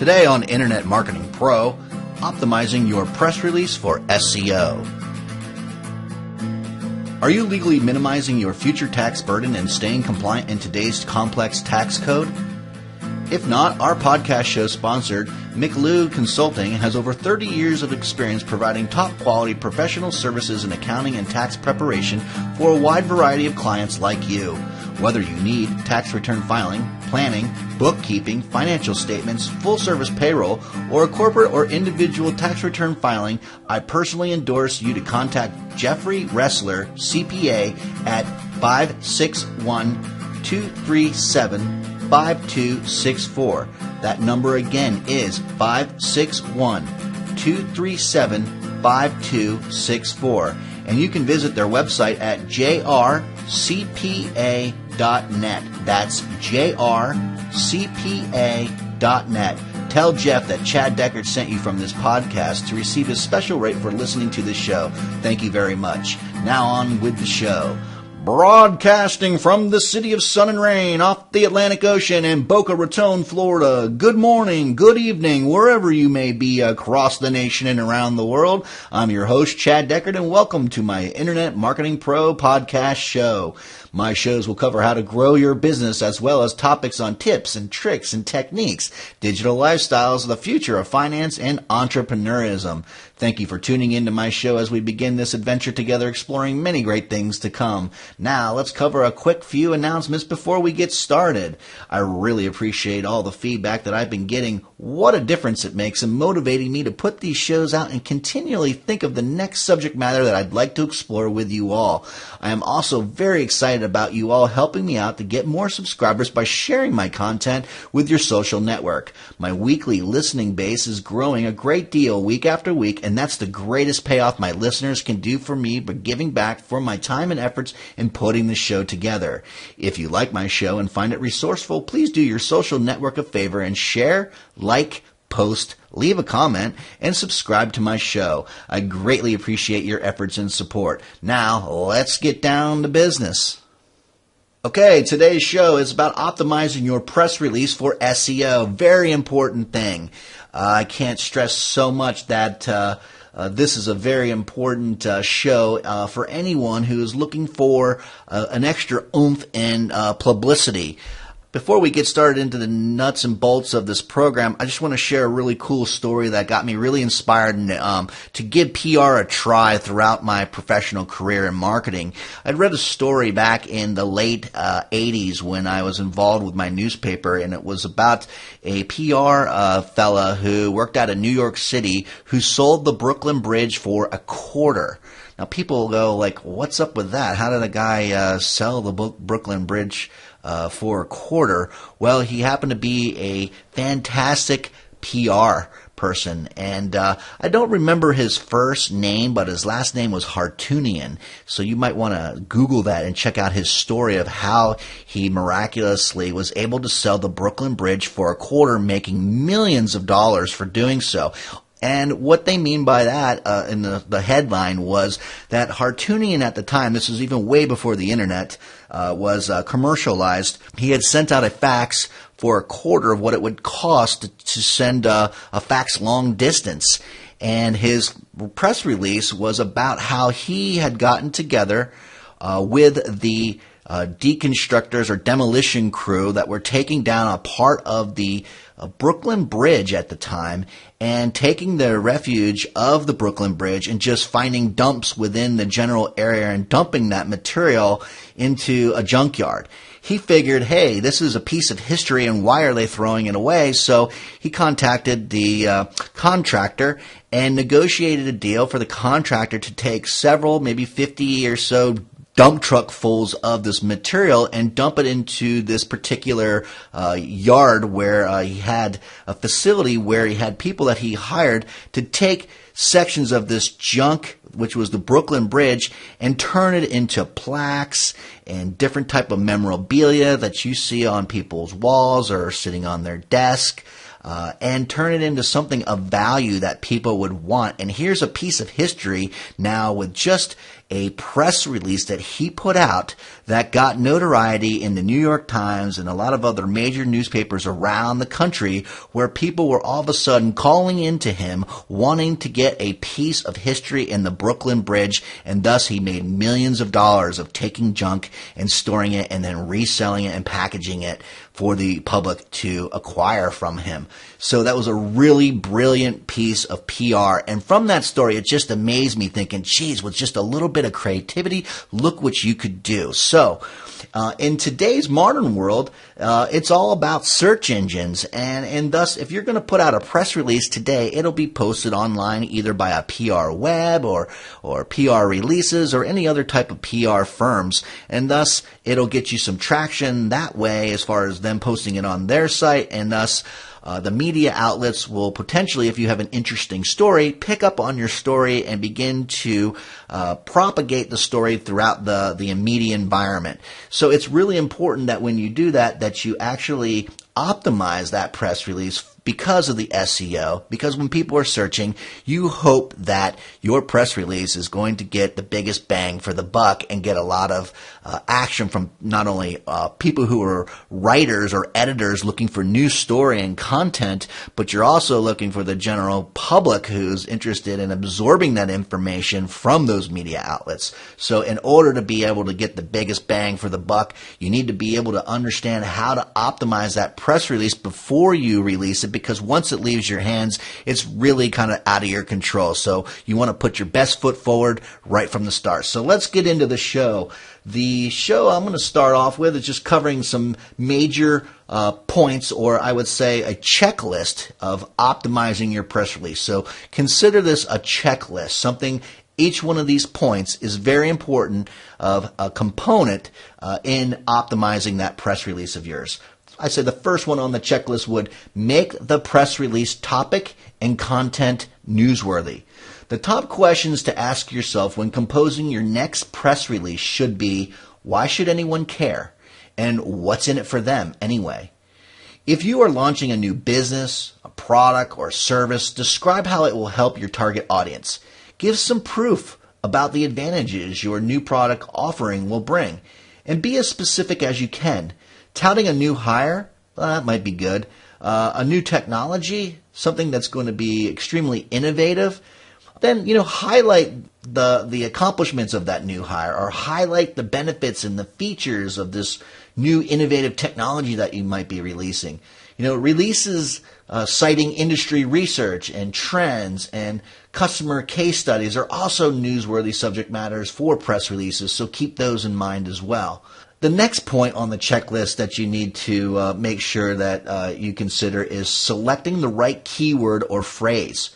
Today on Internet Marketing Pro, optimizing your press release for SEO. Are you legally minimizing your future tax burden and staying compliant in today's complex tax code? If not, our podcast show sponsored, McLeod Consulting has over 30 years of experience providing top-quality professional services in accounting and tax preparation for a wide variety of clients like you. Whether you need tax return filing, planning, bookkeeping, financial statements, full-service payroll, or a corporate or individual tax return filing, I personally endorse you to contact Jeffrey Ressler, CPA, at 561-237-5264. That number again is 561-237-5264. And you can visit their website at jrcpa.net. That's jrcpa.net. Tell Jeff that Chad Deckard sent you from this podcast to receive a special rate for listening to this show. Thank you very much. Now on with the show. Broadcasting from the city of sun and rain off the Atlantic Ocean in Boca Raton, Florida. Good morning, good evening, wherever you may be across the nation and around the world. I'm your host, Chad Deckard, and welcome to my Internet Marketing Pro podcast show. My shows will cover how to grow your business as well as topics on tips and tricks and techniques, digital lifestyles, the future of finance, and entrepreneurism. Thank you for tuning into my show as we begin this adventure together, exploring many great things to come. Now, let's cover a quick few announcements before we get started. I really appreciate all the feedback that I've been getting. What a difference it makes in motivating me to put these shows out and continually think of the next subject matter that I'd like to explore with you all. I am also very excited about you all helping me out to get more subscribers by sharing my content with your social network. My weekly listening base is growing a great deal week after week, and that's the greatest payoff my listeners can do for me by giving back for my time and efforts in putting the show together. If you like my show and find it resourceful, please do your social network a favor and share, like, post, leave a comment, and subscribe to my show. I greatly appreciate your efforts and support. Now, let's get down to business. Okay, today's show is about optimizing your press release for SEO. Very important thing. I can't stress so much that this is a very important show for anyone who is looking for an extra oomph in publicity. Before we get started into the nuts and bolts of this program, I just want to share a really cool story that got me really inspired to give PR a try throughout my professional career in marketing. I'd read a story back in the late 80s when I was involved with my newspaper, and it was about a PR fella who worked out of New York City who sold the Brooklyn Bridge for a quarter. Now, people go like, what's up with that? How did a guy sell the Brooklyn Bridge for a quarter? Well, he happened to be a fantastic PR person, and I don't remember his first name, but his last name was Hartunian, so you might want to Google that and check out his story of how he miraculously was able to sell the Brooklyn Bridge for a quarter, making millions of dollars for doing so. And what they mean by that in the headline was that Hartunian at the time, this was even way before the internet was commercialized, he had sent out a fax for a quarter of what it would cost to send a fax long distance. And his press release was about how he had gotten together with the deconstructors or demolition crew that were taking down a part of the Brooklyn Bridge at the time, and taking the refuge of the Brooklyn Bridge and just finding dumps within the general area and dumping that material into a junkyard. He figured, hey, this is a piece of history and why are they throwing it away? So he contacted the contractor and negotiated a deal for the contractor to take several, maybe 50 or so dump truck fulls of this material and dump it into this particular yard where he had a facility where he had people that he hired to take sections of this junk, which was the Brooklyn Bridge, and turn it into plaques and different type of memorabilia that you see on people's walls or sitting on their desk. And turn it into something of value that people would want. And here's a piece of history now with just a press release that he put out that got notoriety in the New York Times and a lot of other major newspapers around the country, where people were all of a sudden calling into him wanting to get a piece of history in the Brooklyn Bridge, and thus he made millions of dollars of taking junk and storing it and then reselling it and packaging it for the public to acquire from him. So that was a really brilliant piece of PR. And from that story, it just amazed me, thinking, geez, with just a little bit of creativity, look what you could do. So in today's modern world, it's all about search engines. And thus, if you're going to put out a press release today, it'll be posted online either by a PR web or PR releases or any other type of PR firms. And thus, it'll get you some traction that way as far as them posting it on their site, and thus the media outlets will potentially, if you have an interesting story, pick up on your story and begin to propagate the story throughout the media environment. So it's really important that when you do that, that you actually optimize that press release because of the SEO, because when people are searching, you hope that your press release is going to get the biggest bang for the buck and get a lot of action from not only people who are writers or editors looking for new story and content, but you're also looking for the general public who's interested in absorbing that information from those media outlets. So in order to be able to get the biggest bang for the buck, you need to be able to understand how to optimize that press release before you release it, because once it leaves your hands, it's really kind of out of your control. So you want to put your best foot forward right from the start. So let's get into the show. The show I'm going to start off with is just covering some major points, or I would say a checklist of optimizing your press release. So consider this a checklist, something. Each one of these points is very important of a component in optimizing that press release of yours. I say the first one on the checklist would make the press release topic and content newsworthy. The top questions to ask yourself when composing your next press release should be, why should anyone care? And what's in it for them anyway? If you are launching a new business, a product, or service, describe how it will help your target audience. Give some proof about the advantages your new product offering will bring, and be as specific as you can. Touting a new hire, well, that might be good. A new technology, something that's going to be extremely innovative. Then, highlight the accomplishments of that new hire, or highlight the benefits and the features of this new innovative technology that you might be releasing. Releases citing industry research and trends and customer case studies are also newsworthy subject matters for press releases, so keep those in mind as well. The next point on the checklist that you need to make sure that you consider is selecting the right keyword or phrase.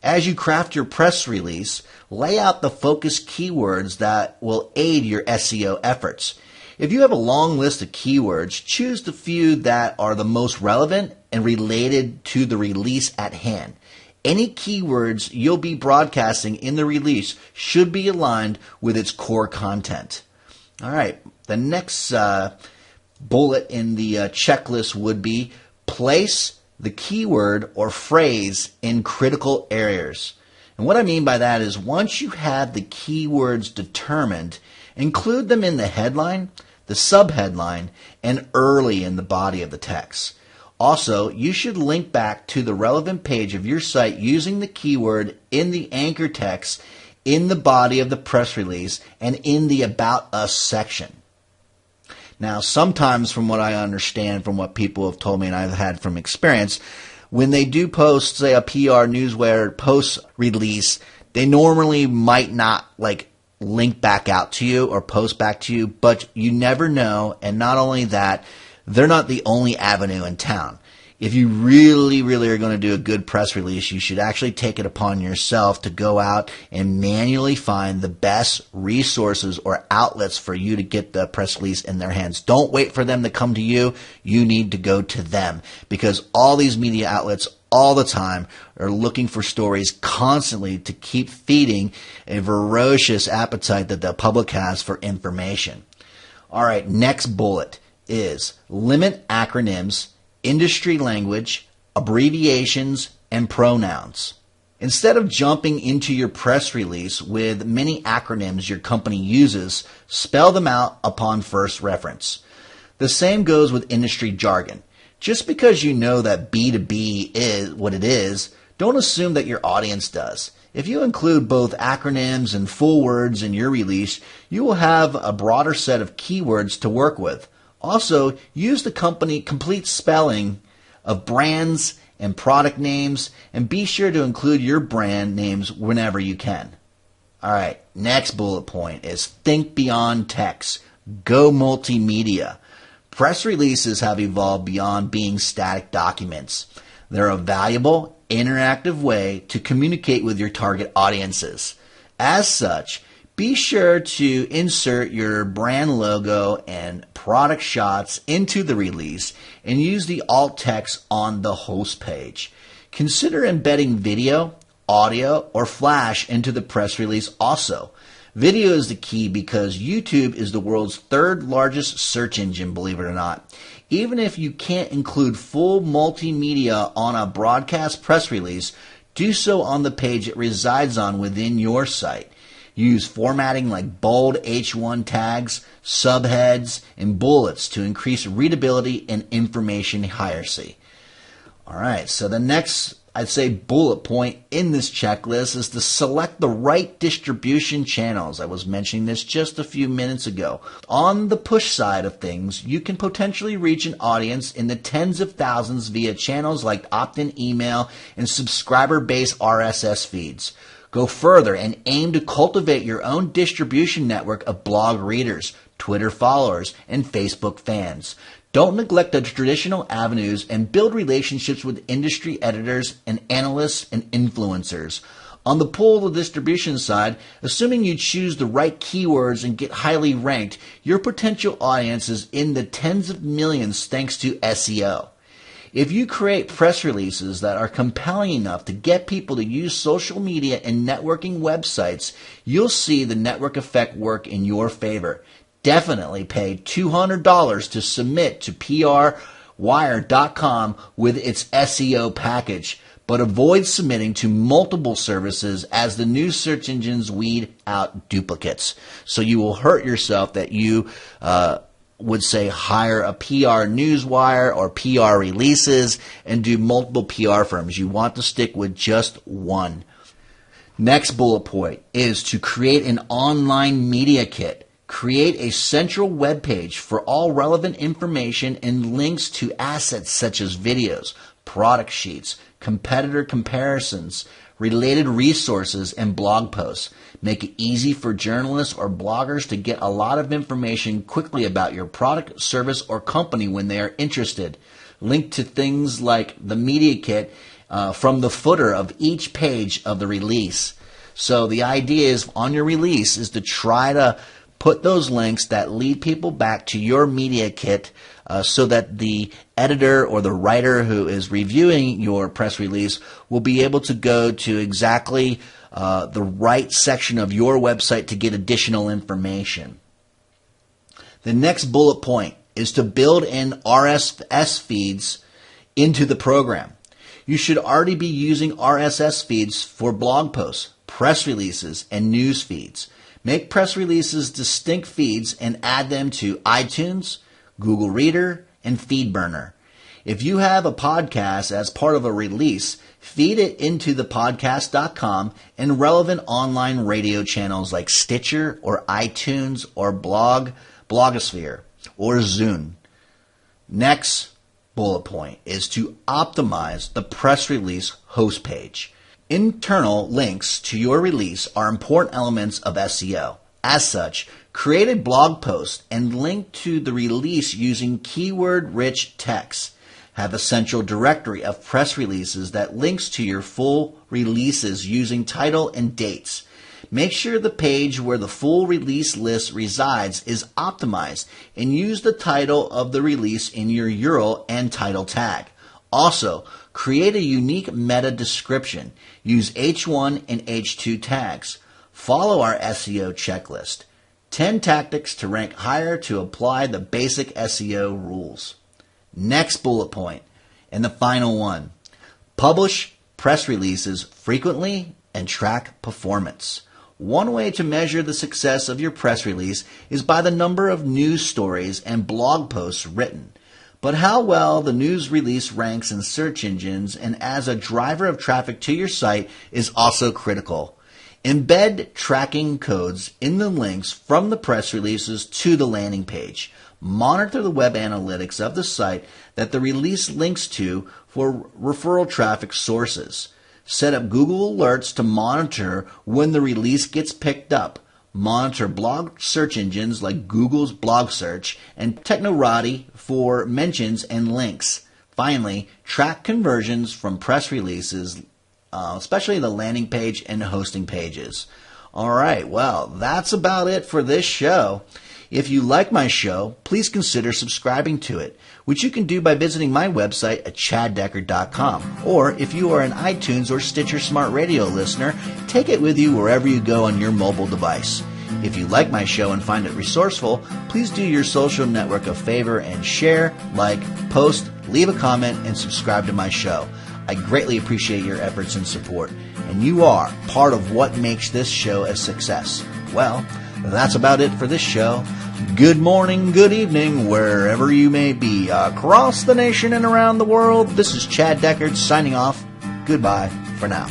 As you craft your press release, lay out the focus keywords that will aid your SEO efforts. If you have a long list of keywords, choose the few that are the most relevant and related to the release at hand. Any keywords you'll be broadcasting in the release should be aligned with its core content. All right, the next bullet in the checklist would be place the keyword or phrase in critical areas. And what I mean by that is once you have the keywords determined, include them in the headline, the subheadline, and early in the body of the text. Also, you should link back to the relevant page of your site using the keyword in the anchor text, in the body of the press release, and in the About Us section. Now, sometimes from what I understand, from what people have told me and I've had from experience, when they do post, say, a PR newsletter post release, they normally might not link back out to you or post back to you, but you never know. And not only that, they're not the only avenue in town. If you really, really are going to do a good press release, you should actually take it upon yourself to go out and manually find the best resources or outlets for you to get the press release in their hands. Don't wait for them to come to you. You need to go to them, because all these media outlets all the time are looking for stories constantly to keep feeding a voracious appetite that the public has for information. All right, next bullet is limit acronyms, industry language, abbreviations, and pronouns. Instead of jumping into your press release with many acronyms your company uses, spell them out upon first reference. The same goes with industry jargon. Just because you know that B2B is what it is, don't assume that your audience does. If you include both acronyms and full words in your release, you will have a broader set of keywords to work with. Also, use the complete spelling of brands and product names, and be sure to include your brand names whenever you can. All right, next bullet point is think beyond text. Go multimedia. Press releases have evolved beyond being static documents. They're a valuable, interactive way to communicate with your target audiences. As such, be sure to insert your brand logo and product shots into the release and use the alt text on the host page. Consider embedding video, audio, or flash into the press release also. Video is the key because YouTube is the world's third largest search engine, believe it or not. Even if you can't include full multimedia on a broadcast press release, do so on the page it resides on within your site. Use formatting like bold H1 tags, subheads, and bullets to increase readability and information hierarchy. All right, so the next, I'd say, bullet point in this checklist is to select the right distribution channels. I was mentioning this just a few minutes ago. On the push side of things, you can potentially reach an audience in the tens of thousands via channels like opt-in email and subscriber-based RSS feeds. Go further and aim to cultivate your own distribution network of blog readers, Twitter followers, and Facebook fans. Don't neglect the traditional avenues and build relationships with industry editors and analysts and influencers. On the pull distribution side, assuming you choose the right keywords and get highly ranked, your potential audience is in the tens of millions thanks to SEO. If you create press releases that are compelling enough to get people to use social media and networking websites, you'll see the network effect work in your favor. Definitely pay $200 to submit to PRWire.com with its SEO package, but avoid submitting to multiple services as the new search engines weed out duplicates. So you will hurt yourself that you would say hire a PR newswire or PR releases and do multiple PR firms. You want to stick with just one. Next bullet point is to create an online media kit. Create a central web page for all relevant information and links to assets such as videos, product sheets, competitor comparisons, related resources, and blog posts. Make it easy for journalists or bloggers to get a lot of information quickly about your product, service, or company when they are interested. Link to things like the media kit from the footer of each page of the release. So the idea is on your release is to try to put those links that lead people back to your media kit so that the editor or the writer who is reviewing your press release will be able to go to exactly the right section of your website to get additional information. The next bullet point is to build in RSS feeds into the program. You should already be using RSS feeds for blog posts, press releases, and news feeds. Make press releases distinct feeds and add them to iTunes, Google Reader, and FeedBurner. If you have a podcast as part of a release, feed it into the podcast.com and relevant online radio channels like Stitcher or iTunes or Blogosphere or Zune. Next bullet point is to optimize the press release host page. Internal links to your release are important elements of SEO. As such, create a blog post and link to the release using keyword-rich text. Have a central directory of press releases that links to your full releases using title and dates. Make sure the page where the full release list resides is optimized and use the title of the release in your URL and title tag. Also, create a unique meta description. Use H1 and H2 tags. Follow our SEO checklist. 10 tactics to rank higher to apply the basic SEO rules. Next bullet point, and the final one. Publish press releases frequently and track performance. One way to measure the success of your press release is by the number of news stories and blog posts written. But how well the news release ranks in search engines and as a driver of traffic to your site is also critical. Embed tracking codes in the links from the press releases to the landing page. Monitor the web analytics of the site that the release links to for referral traffic sources. Set up Google Alerts to monitor when the release gets picked up. Monitor blog search engines like Google's blog search and Technorati for mentions and links. Finally, track conversions from press releases, especially the landing page and hosting pages. All right, well, that's about it for this show. If you like my show, please consider subscribing to it, which you can do by visiting my website at chaddeckard.com. Or if you are an iTunes or Stitcher Smart Radio listener, take it with you wherever you go on your mobile device. If you like my show and find it resourceful, please do your social network a favor and share, like, post, leave a comment, and subscribe to my show. I greatly appreciate your efforts and support, and you are part of what makes this show a success. Well, that's about it for this show. Good morning, good evening, wherever you may be, across the nation and around the world. This is Chad Deckard signing off. Goodbye for now.